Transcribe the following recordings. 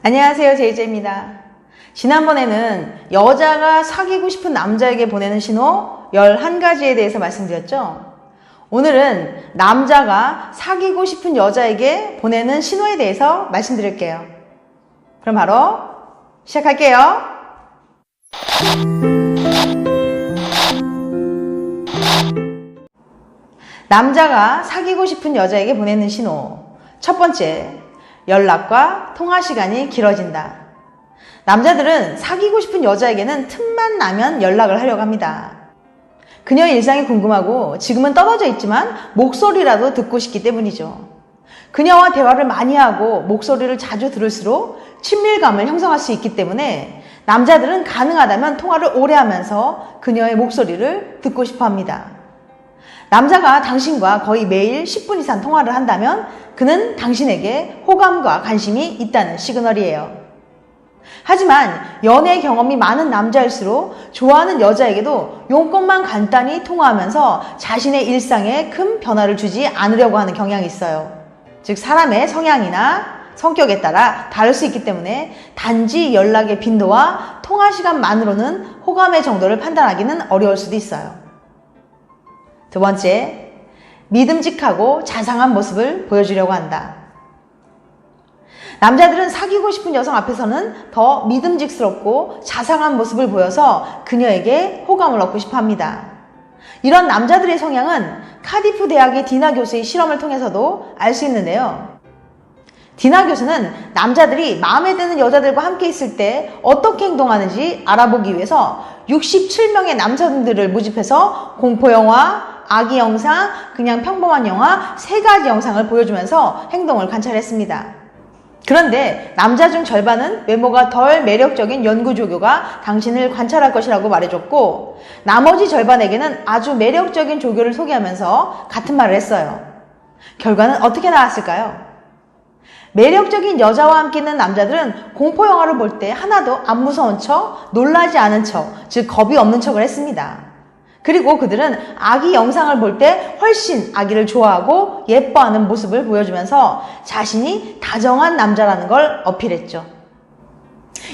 안녕하세요, 제이제입니다. 지난번에는 여자가 사귀고 싶은 남자에게 보내는 신호 11가지에 대해서 말씀드렸죠. 오늘은 남자가 사귀고 싶은 여자에게 보내는 신호에 대해서 말씀드릴게요. 그럼 바로 시작할게요. 남자가 사귀고 싶은 여자에게 보내는 신호. 첫 번째, 연락과 통화 시간이 길어진다. 남자들은 사귀고 싶은 여자에게는 틈만 나면 연락을 하려고 합니다. 그녀의 일상이 궁금하고 지금은 떨어져 있지만 목소리라도 듣고 싶기 때문이죠. 그녀와 대화를 많이 하고 목소리를 자주 들을수록 친밀감을 형성할 수 있기 때문에 남자들은 가능하다면 통화를 오래 하면서 그녀의 목소리를 듣고 싶어 합니다. 남자가 당신과 거의 매일 10분 이상 통화를 한다면 그는 당신에게 호감과 관심이 있다는 시그널이에요. 하지만 연애 경험이 많은 남자일수록 좋아하는 여자에게도 용건만 간단히 통화하면서 자신의 일상에 큰 변화를 주지 않으려고 하는 경향이 있어요. 즉 사람의 성향이나 성격에 따라 다를 수 있기 때문에 단지 연락의 빈도와 통화 시간만으로는 호감의 정도를 판단하기는 어려울 수도 있어요. 두 번째, 믿음직하고 자상한 모습을 보여주려고 한다. 남자들은 사귀고 싶은 여성 앞에서는 더 믿음직스럽고 자상한 모습을 보여서 그녀에게 호감을 얻고 싶어 합니다. 이런 남자들의 성향은 카디프 대학의 디나 교수의 실험을 통해서도 알 수 있는데요. 디나 교수는 남자들이 마음에 드는 여자들과 함께 있을 때 어떻게 행동하는지 알아보기 위해서 67명의 남성들을 모집해서 공포영화, 아기 영상, 그냥 평범한 영화 3가지 영상을 보여주면서 행동을 관찰했습니다. 그런데 남자 중 절반은 외모가 덜 매력적인 연구조교가 당신을 관찰할 것이라고 말해줬고 나머지 절반에게는 아주 매력적인 조교를 소개하면서 같은 말을 했어요. 결과는 어떻게 나왔을까요? 매력적인 여자와 함께 있는 남자들은 공포영화를 볼 때 하나도 안 무서운 척, 놀라지 않은 척, 즉 겁이 없는 척을 했습니다. 그리고 그들은 아기 영상을 볼 때 훨씬 아기를 좋아하고 예뻐하는 모습을 보여주면서 자신이 다정한 남자라는 걸 어필했죠.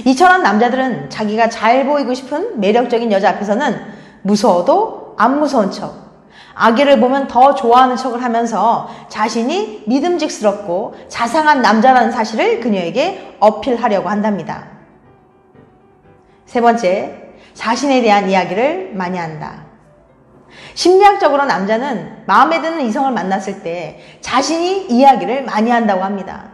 이처럼 남자들은 자기가 잘 보이고 싶은 매력적인 여자 앞에서는 무서워도 안 무서운 척, 아기를 보면 더 좋아하는 척을 하면서 자신이 믿음직스럽고 자상한 남자라는 사실을 그녀에게 어필하려고 한답니다. 세 번째, 자신에 대한 이야기를 많이 한다. 심리학적으로 남자는 마음에 드는 이성을 만났을 때 자신이 이야기를 많이 한다고 합니다.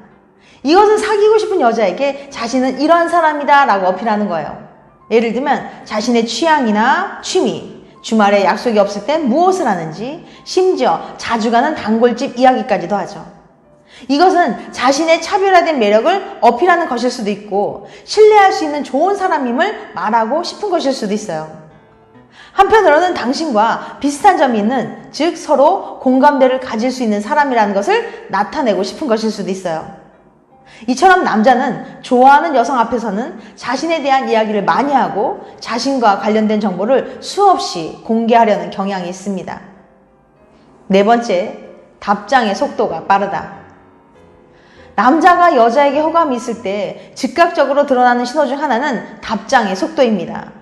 이것은 사귀고 싶은 여자에게 자신은 이런 사람이다 라고 어필하는 거예요. 예를 들면 자신의 취향이나 취미, 주말에 약속이 없을 땐 무엇을 하는지, 심지어 자주 가는 단골집 이야기까지도 하죠. 이것은 자신의 차별화된 매력을 어필하는 것일 수도 있고 신뢰할 수 있는 좋은 사람임을 말하고 싶은 것일 수도 있어요. 한편으로는 당신과 비슷한 점이 있는, 즉 서로 공감대를 가질 수 있는 사람이라는 것을 나타내고 싶은 것일 수도 있어요. 이처럼 남자는 좋아하는 여성 앞에서는 자신에 대한 이야기를 많이 하고 자신과 관련된 정보를 수없이 공개하려는 경향이 있습니다. 네 번째, 답장의 속도가 빠르다. 남자가 여자에게 호감이 있을 때 즉각적으로 드러나는 신호 중 하나는 답장의 속도입니다.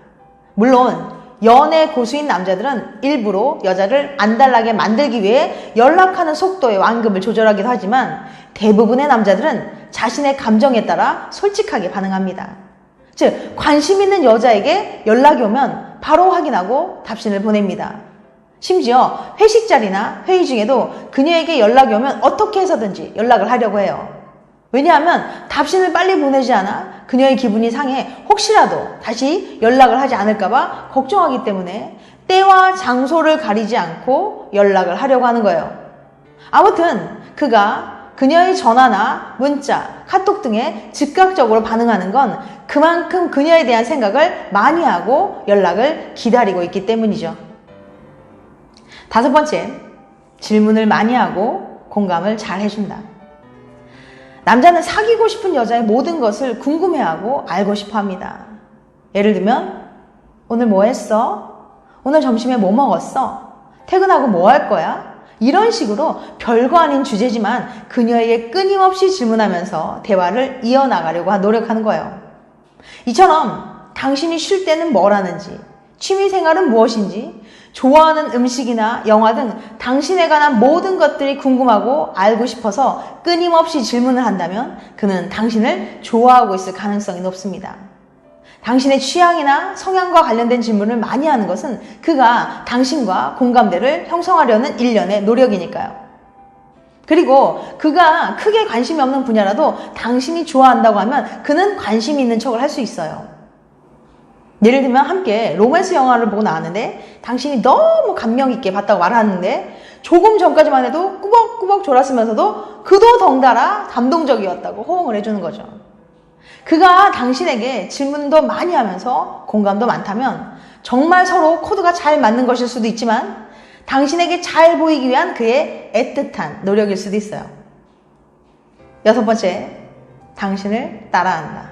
물론 연애 고수인 남자들은 일부러 여자를 안달나게 만들기 위해 연락하는 속도의 완급을 조절하기도 하지만 대부분의 남자들은 자신의 감정에 따라 솔직하게 반응합니다. 즉, 관심 있는 여자에게 연락이 오면 바로 확인하고 답신을 보냅니다. 심지어 회식 자리나 회의 중에도 그녀에게 연락이 오면 어떻게 해서든지 연락을 하려고 해요. 왜냐하면 답신을 빨리 보내지 않아 그녀의 기분이 상해 혹시라도 다시 연락을 하지 않을까봐 걱정하기 때문에 때와 장소를 가리지 않고 연락을 하려고 하는 거예요. 아무튼 그가 그녀의 전화나 문자, 카톡 등에 즉각적으로 반응하는 건 그만큼 그녀에 대한 생각을 많이 하고 연락을 기다리고 있기 때문이죠. 다섯 번째, 질문을 많이 하고 공감을 잘 해준다. 남자는 사귀고 싶은 여자의 모든 것을 궁금해하고 알고 싶어 합니다. 예를 들면 오늘 뭐 했어? 오늘 점심에 뭐 먹었어? 퇴근하고 뭐 할 거야? 이런 식으로 별거 아닌 주제지만 그녀에게 끊임없이 질문하면서 대화를 이어나가려고 노력하는 거예요. 이처럼 당신이 쉴 때는 뭘 하는지, 취미생활은 무엇인지, 좋아하는 음식이나 영화 등 당신에 관한 모든 것들이 궁금하고 알고 싶어서 끊임없이 질문을 한다면 그는 당신을 좋아하고 있을 가능성이 높습니다. 당신의 취향이나 성향과 관련된 질문을 많이 하는 것은 그가 당신과 공감대를 형성하려는 일련의 노력이니까요. 그리고 그가 크게 관심이 없는 분야라도 당신이 좋아한다고 하면 그는 관심이 있는 척을 할 수 있어요. 예를 들면 함께 로맨스 영화를 보고 나왔는데 당신이 너무 감명 있게 봤다고 말하는데 조금 전까지만 해도 꾸벅꾸벅 졸았으면서도 그도 덩달아 감동적이었다고 호응을 해주는 거죠. 그가 당신에게 질문도 많이 하면서 공감도 많다면 정말 서로 코드가 잘 맞는 것일 수도 있지만 당신에게 잘 보이기 위한 그의 애틋한 노력일 수도 있어요. 6번째, 당신을 따라한다.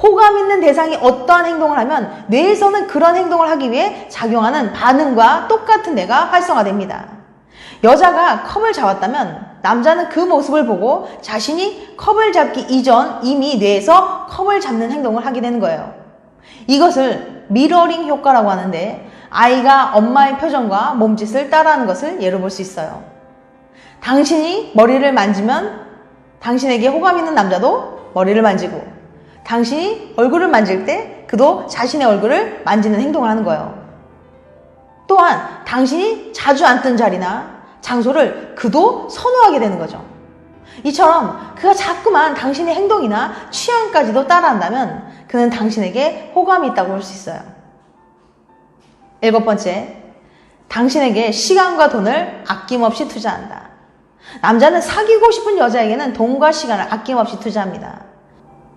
호감 있는 대상이 어떠한 행동을 하면 뇌에서는 그런 행동을 하기 위해 작용하는 반응과 똑같은 뇌가 활성화됩니다. 여자가 컵을 잡았다면 남자는 그 모습을 보고 자신이 컵을 잡기 이전 이미 뇌에서 컵을 잡는 행동을 하게 되는 거예요. 이것을 미러링 효과라고 하는데 아이가 엄마의 표정과 몸짓을 따라하는 것을 예로 볼 수 있어요. 당신이 머리를 만지면 당신에게 호감 있는 남자도 머리를 만지고 당신이 얼굴을 만질 때 그도 자신의 얼굴을 만지는 행동을 하는 거예요. 또한 당신이 자주 앉던 자리나 장소를 그도 선호하게 되는 거죠. 이처럼 그가 자꾸만 당신의 행동이나 취향까지도 따라한다면 그는 당신에게 호감이 있다고 볼 수 있어요. 7번째, 당신에게 시간과 돈을 아낌없이 투자한다. 남자는 사귀고 싶은 여자에게는 돈과 시간을 아낌없이 투자합니다.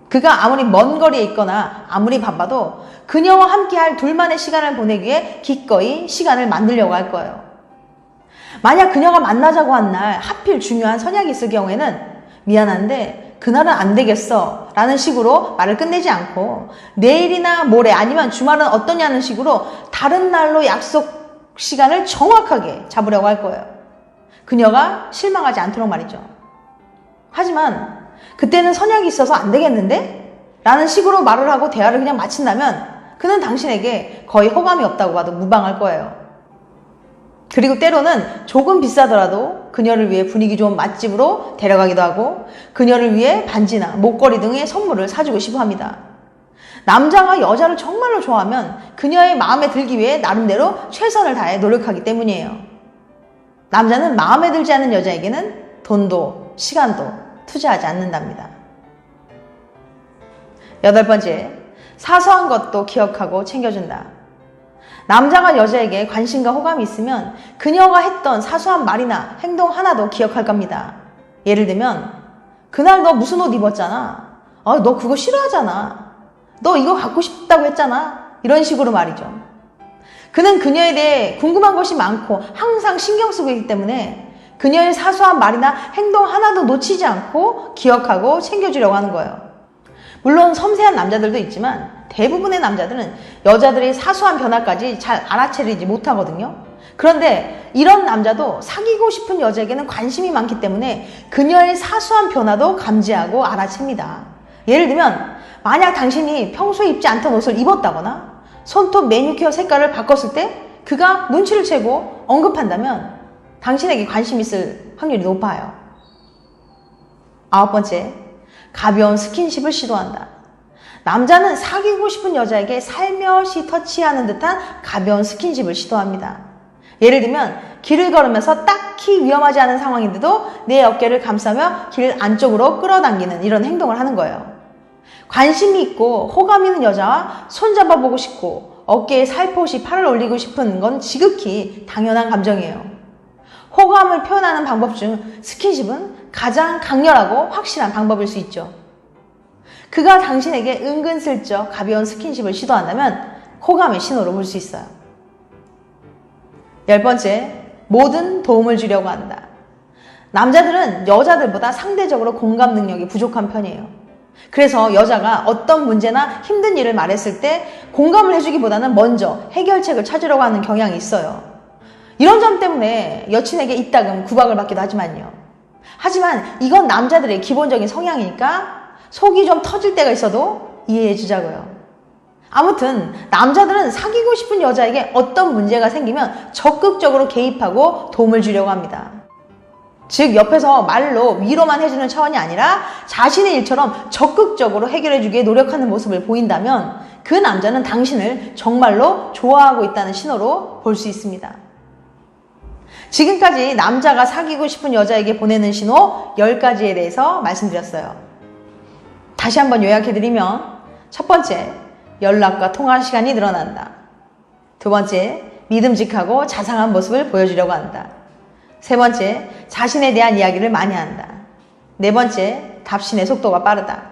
그가 아무리 먼 거리에 있거나 아무리 바빠도 그녀와 함께할 둘만의 시간을 보내기 위해 기꺼이 시간을 만들려고 할 거예요. 만약 그녀가 만나자고 한 날 하필 중요한 선약이 있을 경우에는 미안한데 그날은 안 되겠어 라는 식으로 말을 끝내지 않고 내일이나 모레 아니면 주말은 어떠냐는 식으로 다른 날로 약속 시간을 정확하게 잡으려고 할 거예요. 그녀가 실망하지 않도록 말이죠. 하지만 그때는 선약이 있어서 안 되겠는데? 라는 식으로 말을 하고 대화를 그냥 마친다면 그는 당신에게 거의 호감이 없다고 봐도 무방할 거예요. 그리고 때로는 조금 비싸더라도 그녀를 위해 분위기 좋은 맛집으로 데려가기도 하고 그녀를 위해 반지나 목걸이 등의 선물을 사주고 싶어 합니다. 남자가 여자를 정말로 좋아하면 그녀의 마음에 들기 위해 나름대로 최선을 다해 노력하기 때문이에요. 남자는 마음에 들지 않는 여자에게는 돈도 시간도 투자하지 않는답니다. 8번째, 사소한 것도 기억하고 챙겨준다. 남자가 여자에게 관심과 호감이 있으면 그녀가 했던 사소한 말이나 행동 하나도 기억할 겁니다. 예를 들면 그날 너 무슨 옷 입었잖아. 너 그거 싫어하잖아. 너 이거 갖고 싶다고 했잖아. 이런 식으로 말이죠. 그는 그녀에 대해 궁금한 것이 많고 항상 신경 쓰고 있기 때문에 그녀의 사소한 말이나 행동 하나도 놓치지 않고 기억하고 챙겨주려고 하는 거예요. 물론 섬세한 남자들도 있지만 대부분의 남자들은 여자들의 사소한 변화까지 잘 알아채리지 못하거든요. 그런데 이런 남자도 사귀고 싶은 여자에게는 관심이 많기 때문에 그녀의 사소한 변화도 감지하고 알아챕니다. 예를 들면 만약 당신이 평소에 입지 않던 옷을 입었다거나 손톱 매니큐어 색깔을 바꿨을 때 그가 눈치를 채고 언급한다면 당신에게 관심 있을 확률이 높아요. 9번째, 가벼운 스킨십을 시도한다. 남자는 사귀고 싶은 여자에게 살며시 터치하는 듯한 가벼운 스킨십을 시도합니다. 예를 들면 길을 걸으면서 딱히 위험하지 않은 상황인데도 내 어깨를 감싸며 길 안쪽으로 끌어당기는 이런 행동을 하는 거예요. 관심이 있고 호감 있는 여자와 손잡아보고 싶고 어깨에 살포시 팔을 올리고 싶은 건 지극히 당연한 감정이에요. 호감을 표현하는 방법 중 스킨십은 가장 강렬하고 확실한 방법일 수 있죠. 그가 당신에게 은근슬쩍 가벼운 스킨십을 시도한다면 호감의 신호로 볼 수 있어요. 10번째, 모든 도움을 주려고 한다. 남자들은 여자들보다 상대적으로 공감 능력이 부족한 편이에요. 그래서 여자가 어떤 문제나 힘든 일을 말했을 때 공감을 해주기보다는 먼저 해결책을 찾으려고 하는 경향이 있어요. 이런 점 때문에 여친에게 이따금 구박을 받기도 하지만요. 하지만 이건 남자들의 기본적인 성향이니까 속이 좀 터질 때가 있어도 이해해 주자고요. 아무튼 남자들은 사귀고 싶은 여자에게 어떤 문제가 생기면 적극적으로 개입하고 도움을 주려고 합니다. 즉 옆에서 말로 위로만 해주는 차원이 아니라 자신의 일처럼 적극적으로 해결해주기에 노력하는 모습을 보인다면 그 남자는 당신을 정말로 좋아하고 있다는 신호로 볼 수 있습니다. 지금까지 남자가 사귀고 싶은 여자에게 보내는 신호 10가지에 대해서 말씀드렸어요. 다시 한번 요약해드리면 첫 번째, 연락과 통화 시간이 늘어난다. 두 번째, 믿음직하고 자상한 모습을 보여주려고 한다. 세 번째, 자신에 대한 이야기를 많이 한다. 네 번째, 답신의 속도가 빠르다.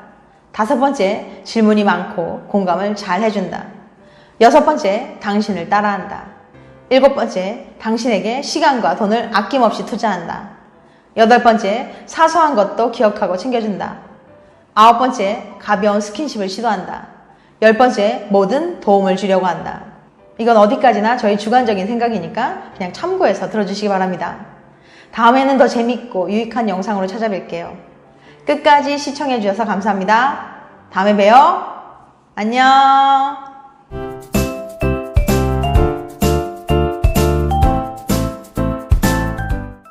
다섯 번째, 질문이 많고 공감을 잘 해준다. 여섯 번째, 당신을 따라한다. 일곱 번째, 당신에게 시간과 돈을 아낌없이 투자한다. 여덟 번째, 사소한 것도 기억하고 챙겨준다. 아홉 번째, 가벼운 스킨십을 시도한다. 열 번째, 뭐든 도움을 주려고 한다. 이건 어디까지나 저희 주관적인 생각이니까 그냥 참고해서 들어주시기 바랍니다. 다음에는 더 재밌고 유익한 영상으로 찾아뵐게요. 끝까지 시청해주셔서 감사합니다. 다음에 봬요. 안녕.